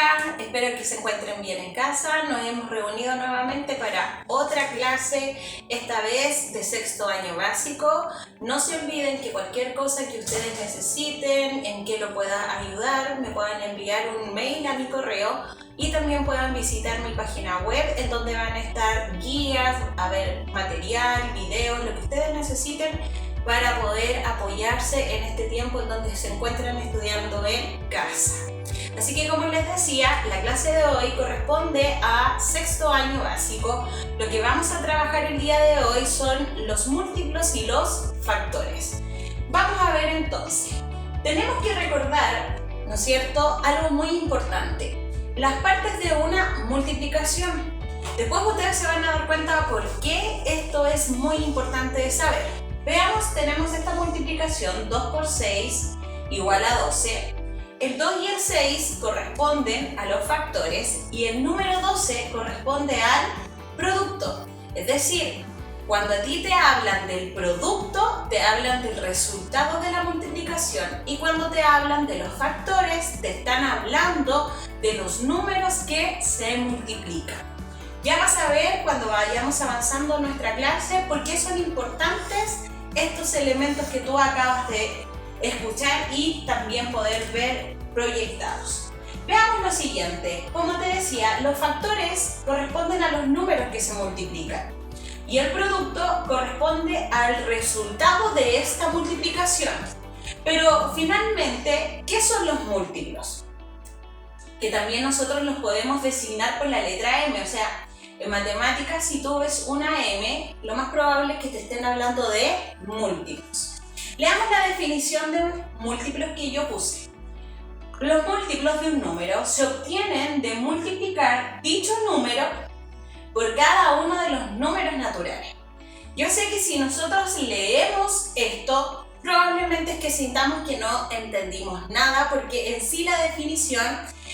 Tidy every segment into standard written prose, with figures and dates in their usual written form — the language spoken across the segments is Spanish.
Hola, espero que se encuentren bien en casa. Nos hemos reunido nuevamente para otra clase, esta vez de sexto año básico. No se olviden que cualquier cosa que ustedes necesiten, en que lo pueda ayudar, me puedan enviar un mail a mi correo y también puedan visitar mi página web en donde van a estar guías, a ver material, videos, lo que ustedes necesiten para poder apoyarse en este tiempo en donde se encuentran estudiando en casa. Así que, como les decía, la clase de hoy corresponde a sexto año básico. Lo que vamos a trabajar el día de hoy son los múltiplos y los factores. Vamos a ver entonces. Tenemos que recordar, ¿no es cierto?, algo muy importante. Las partes de una multiplicación. Después ustedes se van a dar cuenta por qué esto es muy importante de saber. Veamos, tenemos esta multiplicación 2 por 6 igual a 12. El 2 y el 6 corresponden a los factores y el número 12 corresponde al producto. Es decir, cuando a ti te hablan del producto, te hablan del resultado de la multiplicación, y cuando te hablan de los factores, te están hablando de los números que se multiplican. Ya vas a ver cuando vayamos avanzando en nuestra clase por qué son importantes estos elementos que tú acabas de escuchar y también poder ver proyectados. Veamos lo siguiente. Como te decía, los factores corresponden a los números que se multiplican y el producto corresponde al resultado de esta multiplicación. Pero finalmente, ¿qué son los múltiplos? Que también nosotros los podemos designar por la letra M. O sea, en matemáticas, si tú ves una M, lo más probable es que te estén hablando de múltiplos. Leamos la definición de múltiplos que yo puse. Los múltiplos de un número se obtienen de multiplicar dicho número por cada uno de los números naturales. Yo sé que si nosotros leemos esto, probablemente es que sintamos que no entendimos nada, porque en sí la definición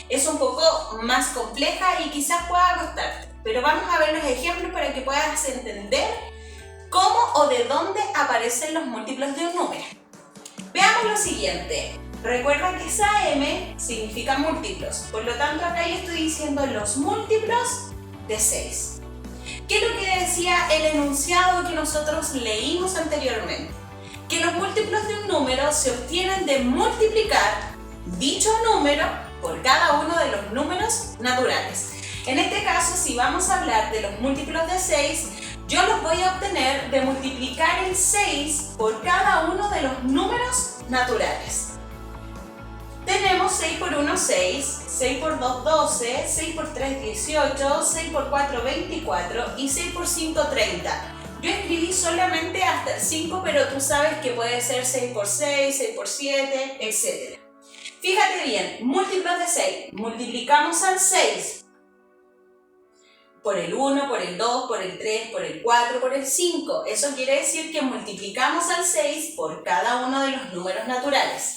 es un poco más compleja y quizás pueda costarte. Pero vamos a ver los ejemplos para que puedas entender cómo o de dónde aparecen los múltiplos de un número. Veamos lo siguiente. Recuerda que esa M significa múltiplos. Por lo tanto, acá yo estoy diciendo los múltiplos de 6. ¿Qué es lo que decía el enunciado que nosotros leímos anteriormente? Que los múltiplos de un número se obtienen de multiplicar dicho número por cada uno de los números naturales. En este caso, si vamos a hablar de los múltiplos de 6, yo los voy a obtener de multiplicar el 6 por cada uno de los números naturales. Tenemos 6 por 1, 6, 6 por 2, 12, 6 por 3, 18, 6 por 4, 24 y 6 por 5, 30. Yo escribí solamente hasta el 5, pero tú sabes que puede ser 6 por 6, 6 por 7, etc. Fíjate bien, múltiplos de 6, multiplicamos al 6 por el 1, por el 2, por el 3, por el 4, por el 5. Eso quiere decir que multiplicamos al 6 por cada uno de los números naturales.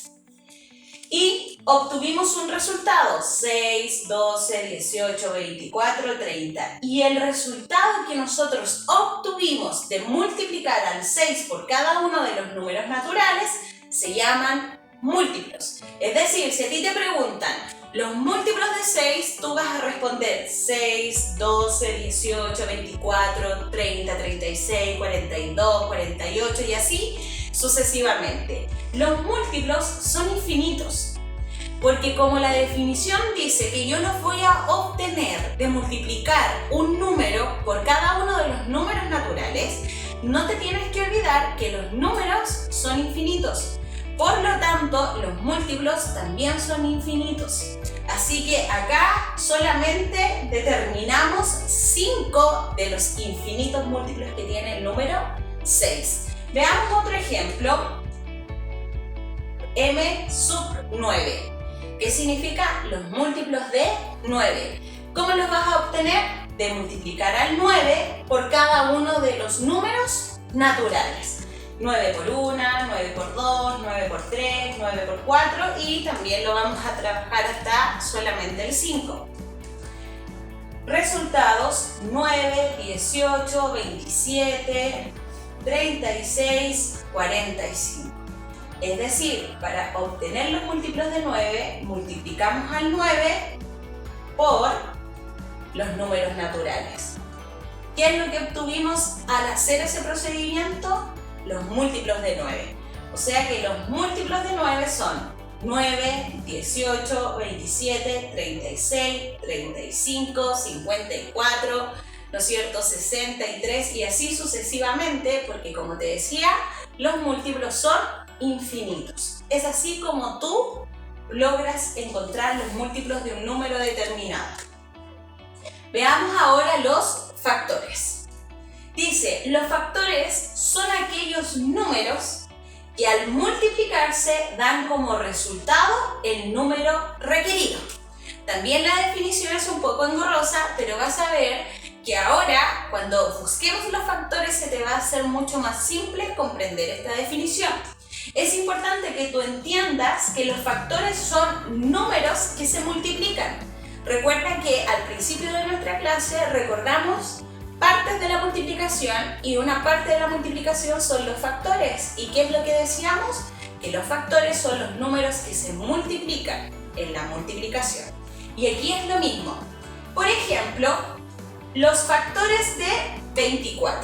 Y obtuvimos un resultado, 6, 12, 18, 24, 30. Y el resultado que nosotros obtuvimos de multiplicar al 6 por cada uno de los números naturales se llaman múltiplos. Es decir, si a ti te preguntan los múltiplos de 6, tú vas a responder 6, 12, 18, 24, 30, 36, 42, 48 y así sucesivamente. Los múltiplos son infinitos, porque como la definición dice que yo los voy a obtener de multiplicar un número por cada uno de los números naturales, no te tienes que olvidar que los números son infinitos. Por lo tanto, los múltiplos también son infinitos. Así que acá solamente determinamos 5 de los infinitos múltiplos que tiene el número 6. Veamos otro ejemplo. M sub 9. ¿Qué significa los múltiplos de 9? ¿Cómo los vas a obtener? De multiplicar al 9 por cada uno de los números naturales. 9 por 1, 9 por 2, 9 por 3, 9 por 4 y también lo vamos a trabajar hasta solamente el 5. Resultados: 9, 18, 27, 36, 45. Es decir, para obtener los múltiplos de 9, multiplicamos al 9 por los números naturales. ¿Qué es lo que obtuvimos al hacer ese procedimiento? Los múltiplos de 9. O sea que los múltiplos de 9 son 9, 18, 27, 36, 35, 54, ¿no es cierto?, 63 y así sucesivamente, porque como te decía, los múltiplos son infinitos. Es así como tú logras encontrar los múltiplos de un número determinado. Veamos ahora los factores. Dice, los factores son aquellos números que al multiplicarse dan como resultado el número requerido. También la definición es un poco engorrosa, pero vas a ver que ahora, cuando busquemos los factores, se te va a hacer mucho más simple comprender esta definición. Es importante que tú entiendas que los factores son números que se multiplican. Recuerda que al principio de nuestra clase recordamos partes de la multiplicación y una parte de la multiplicación son los factores. ¿Y qué es lo que decíamos? Que los factores son los números que se multiplican en la multiplicación. Y aquí es lo mismo. Por ejemplo, los factores de 24.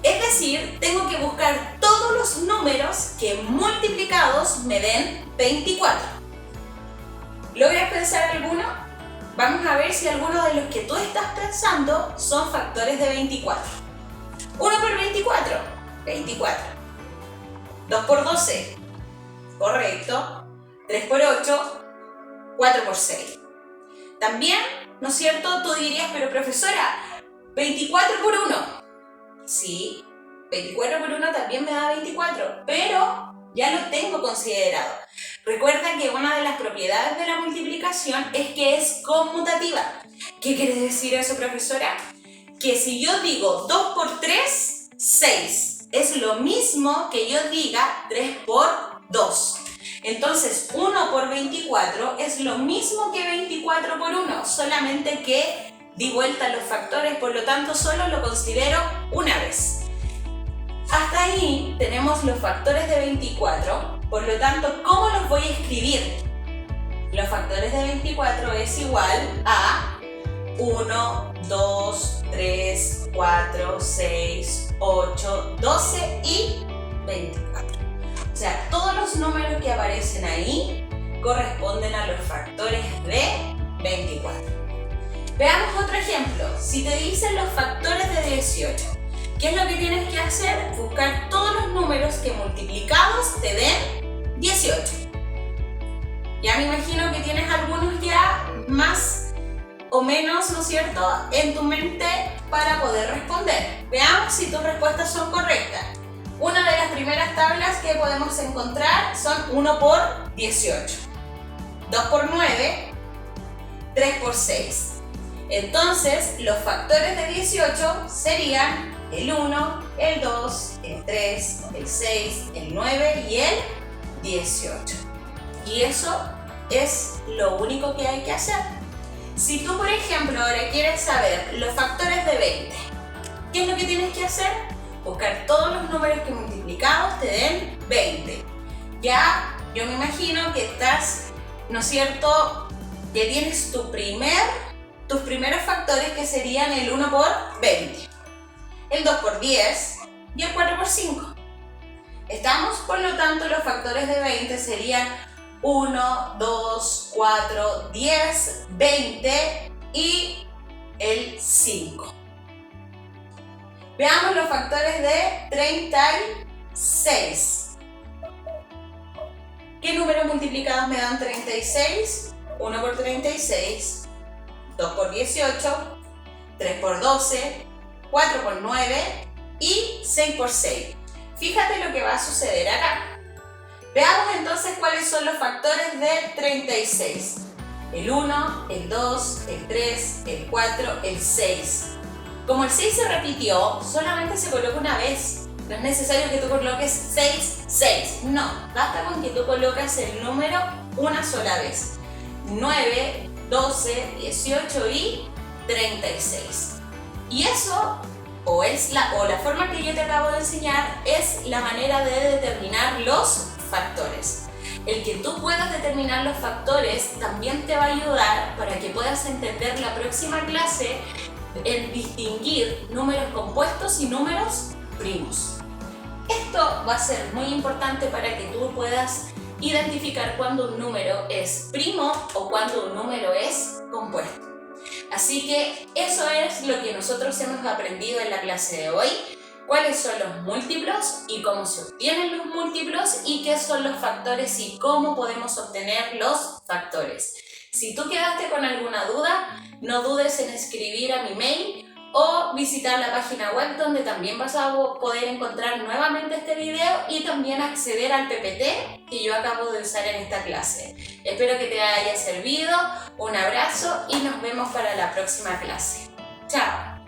Es decir, tengo que buscar todos los números que multiplicados me den 24. ¿Logras pensar alguno? Vamos a ver si algunos de los que tú estás pensando son factores de 24. 1 por 24, 24. 2 por 12, correcto. 3 por 8, 4 por 6. También, ¿no es cierto? Tú dirías, pero profesora, 24 por 1. Sí, 24 por 1 también me da 24, pero ya lo tengo considerado. Recuerda que una de las propiedades de la multiplicación es que es conmutativa. ¿Qué quiere decir eso, profesora? Que si yo digo 2 por 3, 6. Es lo mismo que yo diga 3 por 2. Entonces, 1 por 24 es lo mismo que 24 por 1, solamente que di vuelta a los factores, por lo tanto solo lo considero una vez. Hasta ahí tenemos los factores de 24, por lo tanto, ¿cómo los voy a escribir? Los factores de 24 es igual a 1, 2, 3, 4, 6, 8, 12 y 24. O sea, todos los números que aparecen ahí corresponden a los factores de 24. Veamos otro ejemplo. Si te dicen los factores de 18, ¿qué es lo que tienes que hacer? Buscar todos los números que multiplicados te den 18. Ya me imagino que tienes algunos ya más o menos, ¿no es cierto?, en tu mente para poder responder. Veamos si tus respuestas son correctas. Una de las primeras tablas que podemos encontrar son 1 por 18, 2 por 9, 3 por 6. Entonces, los factores de 18 serían el 1, el 2, el 3, el 6, el 9 y el 18. Y eso es lo único que hay que hacer. Si tú, por ejemplo, ahora quieres saber los factores de 20, ¿qué es lo que tienes que hacer? Buscar todos los números que multiplicados te den 20. Ya, yo me imagino que estás, ¿no es cierto?, que tienes tus primeros factores que serían el 1 por 20, el 2 por 10 y el 4 por 5. ¿Estamos? Por lo tanto, los factores de 20 serían 1, 2, 4, 10, 20 y el 5. Veamos los factores de 36. ¿Qué números multiplicados me dan 36? 1 por 36, 2 por 18, 3 por 12, 4 por 9 y 6 por 6. Fíjate lo que va a suceder acá. Veamos entonces cuáles son los factores de 36. El 1, el 2, el 3, el 4, el 6. Como el 6 se repitió, solamente se coloca una vez. No es necesario que tú coloques 6, 6. No, basta con que tú colocas el número una sola vez. 9, 12, 18 y 36. Y eso, o la forma que yo te acabo de enseñar, es la manera de determinar los factores. El que tú puedas determinar los factores también te va a ayudar para que puedas entender la próxima clase en distinguir números compuestos y números primos. Esto va a ser muy importante para que tú puedas identificar cuando un número es primo o cuando un número es compuesto. Así que eso es lo que nosotros hemos aprendido en la clase de hoy. Cuáles son los múltiplos y cómo se obtienen los múltiplos y qué son los factores y cómo podemos obtener los factores. Si tú quedaste con alguna duda, no dudes en escribir a mi mail o visitar la página web donde también vas a poder encontrar nuevamente este video y también acceder al PPT que yo acabo de usar en esta clase. Espero que te haya servido, un abrazo y nos vemos para la próxima clase. ¡Chao!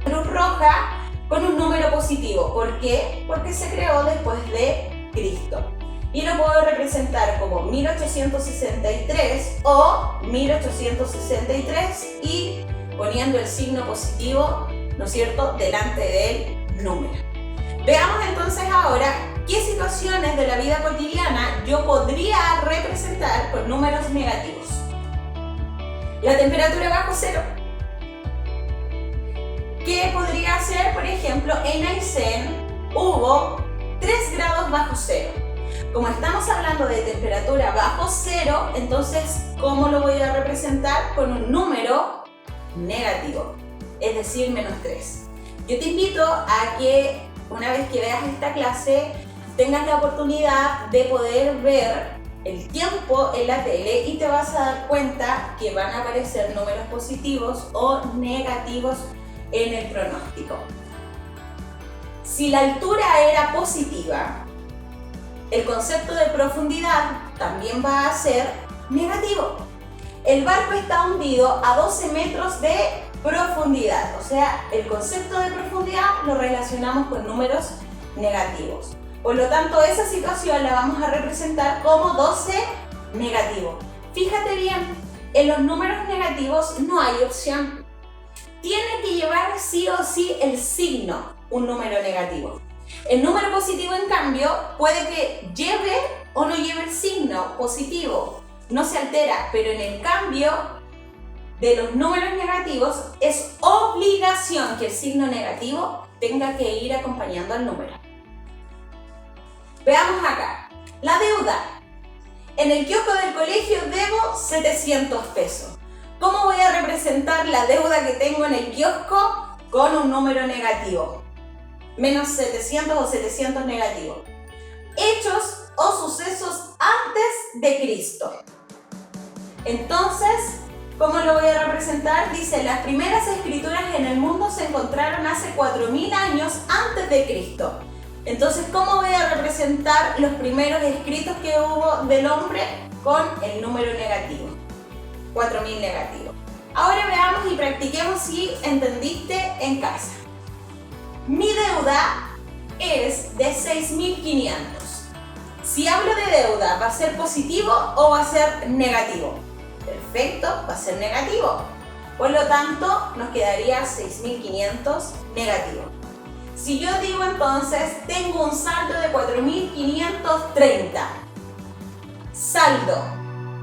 Cruz roja con un número positivo. ¿Por qué? Porque se creó después de Cristo. Y lo puedo representar como 1863 o 1863 y poniendo el signo positivo, ¿no es cierto?, delante del número. Veamos entonces ahora qué situaciones de la vida cotidiana yo podría representar con números negativos. La temperatura bajo cero. ¿Qué podría ser? Por ejemplo, en Aysén hubo 3 grados bajo cero. Como estamos hablando de temperatura bajo cero, entonces, ¿cómo lo voy a representar? Con un número negativo, es decir, menos 3. Yo te invito a que una vez que veas esta clase, tengas la oportunidad de poder ver el tiempo en la tele y te vas a dar cuenta que van a aparecer números positivos o negativos en el pronóstico. Si la altura era positiva, el concepto de profundidad también va a ser negativo. El barco está hundido a 12 metros de profundidad, o sea, el concepto de profundidad lo relacionamos con números negativos. Por lo tanto, esa situación la vamos a representar como 12 negativo. Fíjate bien, en los números negativos no hay opción. Tiene que llevar sí o sí el signo un número negativo. El número positivo, en cambio, puede que lleve o no lleve el signo positivo. No se altera, pero en el cambio de los números negativos es obligación que el signo negativo tenga que ir acompañando al número. Veamos acá. La deuda. En el kiosco del colegio debo 700 pesos. ¿Cómo voy a representar la deuda que tengo en el kiosco? Con un número negativo. Menos 700 o 700 negativo. Hechos o sucesos antes de Cristo. Entonces, ¿cómo lo voy a representar? Dice, las primeras escrituras en el mundo se encontraron hace 4000 años antes de Cristo. Entonces, ¿cómo voy a representar los primeros escritos que hubo del hombre? Con el número negativo. 4000 negativo. Ahora veamos y practiquemos si entendiste en casa. Mi deuda es de 6.500. Si hablo de deuda, ¿va a ser positivo o va a ser negativo? Perfecto, va a ser negativo. Por lo tanto, nos quedaría 6.500 negativo. Si yo digo entonces, tengo un saldo de 4.530. Saldo.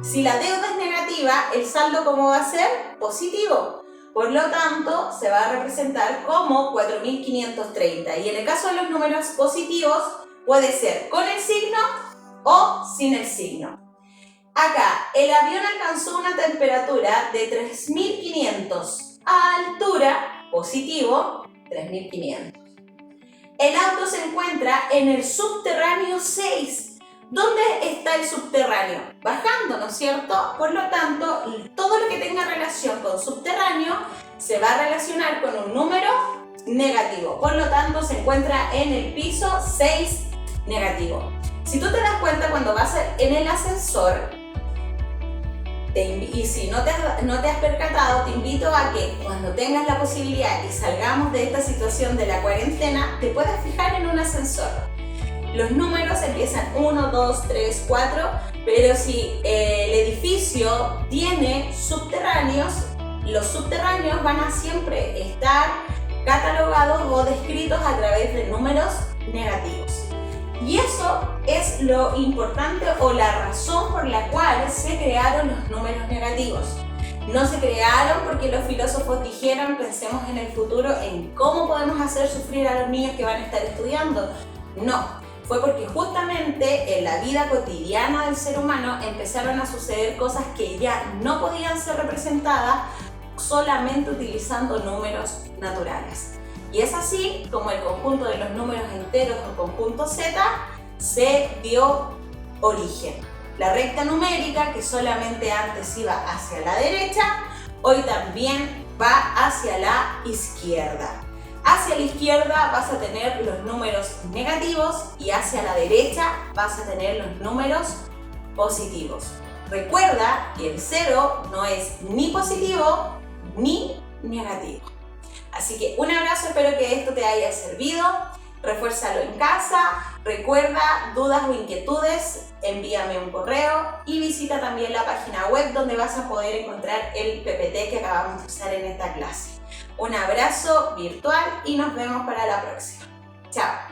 Si la deuda es negativa, el saldo ¿cómo va a ser? Positivo. Por lo tanto, se va a representar como 4.530. Y en el caso de los números positivos, puede ser con el signo o sin el signo. Acá, el avión alcanzó una temperatura de 3.500. A altura, positivo, 3.500. El auto se encuentra en el subterráneo 6. ¿Dónde está el subterráneo? Bajando, ¿no es cierto? Por lo tanto, todo lo que tenga relación con subterráneo se va a relacionar con un número negativo. Por lo tanto, se encuentra en el piso 6 negativo. Si tú te das cuenta cuando vas en el ascensor, y si no te has percatado, te invito a que cuando tengas la posibilidad y salgamos de esta situación de la cuarentena, te puedas fijar en un ascensor. Los números empiezan 1, 2, 3, 4, pero si el edificio tiene subterráneos, los subterráneos van a siempre estar catalogados o descritos a través de números negativos. Y eso es lo importante o la razón por la cual se crearon los números negativos. No se crearon porque los filósofos dijeron pensemos en el futuro, en cómo podemos hacer sufrir a los niños que van a estar estudiando. No, fue porque justamente en la vida cotidiana del ser humano empezaron a suceder cosas que ya no podían ser representadas solamente utilizando números naturales. Y es así como el conjunto de los números enteros o conjunto Z se dio origen. La recta numérica, que solamente antes iba hacia la derecha, hoy también va hacia la izquierda. Hacia la izquierda vas a tener los números negativos y hacia la derecha vas a tener los números positivos. Recuerda que el 0 no es ni positivo ni negativo. Así que un abrazo, espero que esto te haya servido. Refuérzalo en casa. Recuerda, dudas o inquietudes, envíame un correo y visita también la página web donde vas a poder encontrar el PPT que acabamos de usar en esta clase. Un abrazo virtual y nos vemos para la próxima. Chao.